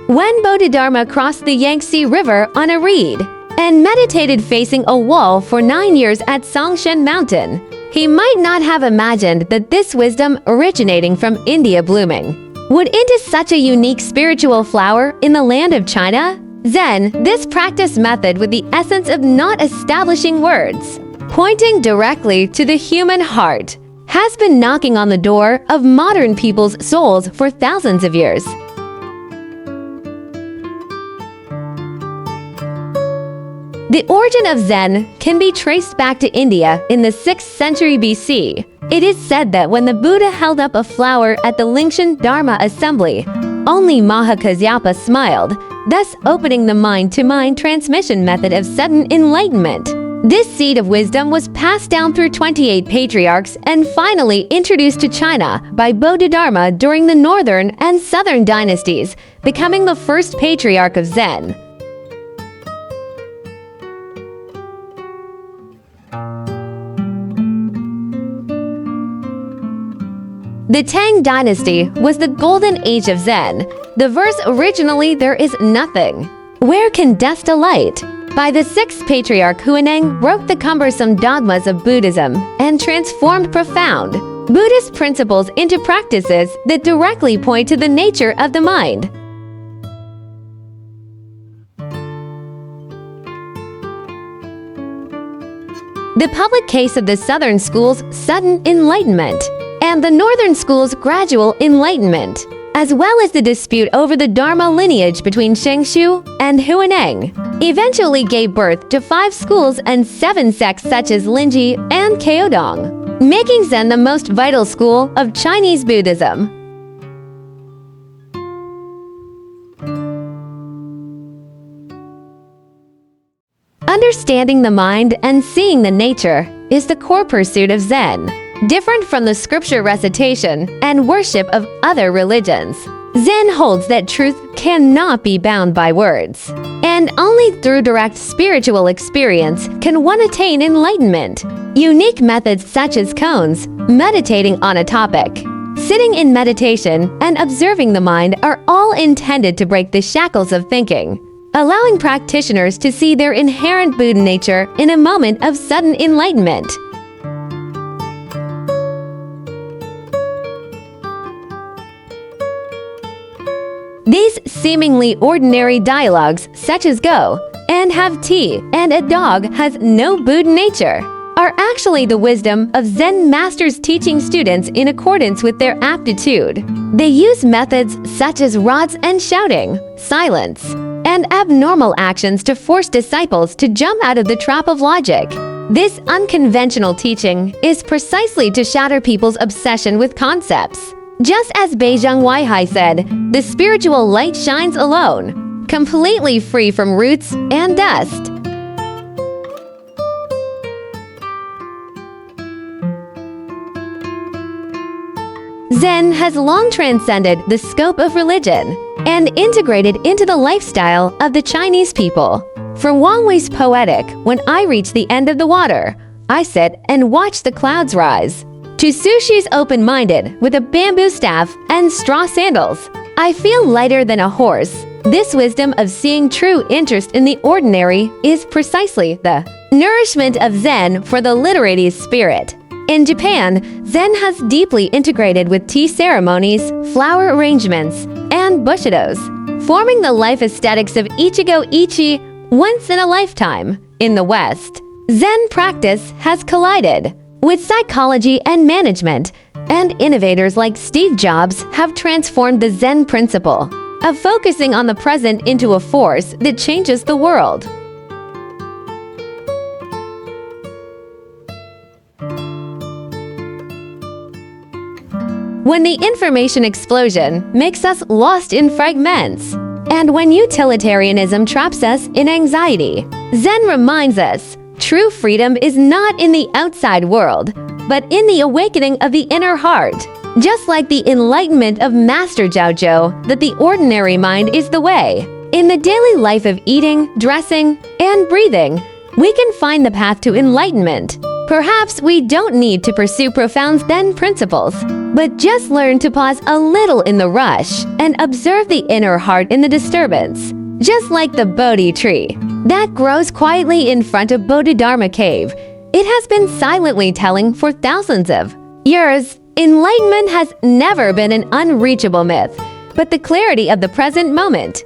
When Bodhidharma crossed the Yangtze River on a reed and meditated facing a wall for 9 years at Songshen Mountain, he might not have imagined that this wisdom originating from India blooming would into such a unique spiritual flower in the land of China. Zen, this practice method with the essence of not establishing words, pointing directly to the human heart, has been knocking on the door of modern people's souls for thousands of years. The origin of Zen can be traced back to India in the 6th century BC. It is said that when the Buddha held up a flower at the Lingshan Dharma assembly, only Mahakasyapa smiled, thus opening the mind-to-mind transmission method of sudden enlightenment. This seed of wisdom was passed down through 28 patriarchs and finally introduced to China by Bodhidharma during the northern and southern dynasties, becoming the first patriarch of Zen. The Tang Dynasty was the golden age of Zen. The verse originally, "There is nothing. Where can death delight?" by the 6th patriarch Huineng broke the cumbersome dogmas of Buddhism and transformed profound Buddhist principles into practices that directly point to the nature of the mind. The public case of the Southern School's sudden enlightenment and the Northern School's gradual enlightenment, as well as the dispute over the Dharma lineage between Shengshu and Huineng, eventually gave birth to 5 schools and 7 sects such as Linji and Caodong, making Zen the most vital school of Chinese Buddhism. Understanding the mind and seeing the nature is the core pursuit of Zen. Different from the scripture recitation and worship of other religions, Zen holds that truth cannot be bound by words, and only through direct spiritual experience can one attain enlightenment. Unique methods such as koans, meditating on a topic, sitting in meditation, and observing the mind are all intended to break the shackles of thinking, allowing practitioners to see their inherent Buddha nature in a moment of sudden enlightenment. These seemingly ordinary dialogues, such as "go" and "have tea" and "a dog has no Buddha nature," are actually the wisdom of Zen masters teaching students in accordance with their aptitude. They use methods such as rods and shouting, silence, and abnormal actions to force disciples to jump out of the trap of logic. This unconventional teaching is precisely to shatter people's obsession with concepts. Just as Beizheng Weihai said, the spiritual light shines alone, completely free from roots and dust. Zen has long transcended the scope of religion and integrated into the lifestyle of the Chinese people. For Wang Wei's poetic, "When I reach the end of the water, I sit and watch the clouds rise," to Su Shi's open-minded with a bamboo staff and straw sandals, "I feel lighter than a horse." This wisdom of seeing true interest in the ordinary is precisely the nourishment of Zen for the literate's spirit. In Japan, Zen has deeply integrated with tea ceremonies, flower arrangements, and bushidos, forming the life aesthetics of Ichigo Ichi, once in a lifetime. In the West, Zen practice has collided with psychology and management, and innovators like Steve Jobs have transformed the Zen principle of focusing on the present into a force that changes the world. When the information explosion makes us lost in fragments, and when utilitarianism traps us in anxiety, Zen reminds us true freedom is not in the outside world, but in the awakening of the inner heart. Just like the enlightenment of Master Zhao Zhou, that the ordinary mind is the way. In the daily life of eating, dressing, and breathing, we can find the path to enlightenment. Perhaps we don't need to pursue profound Zen principles, but just learn to pause a little in the rush and observe the inner heart in the disturbance. Just like the Bodhi tree that grows quietly in front of Bodhidharma Cave, it has been silently telling for thousands of years. Enlightenment has never been an unreachable myth, but the clarity of the present moment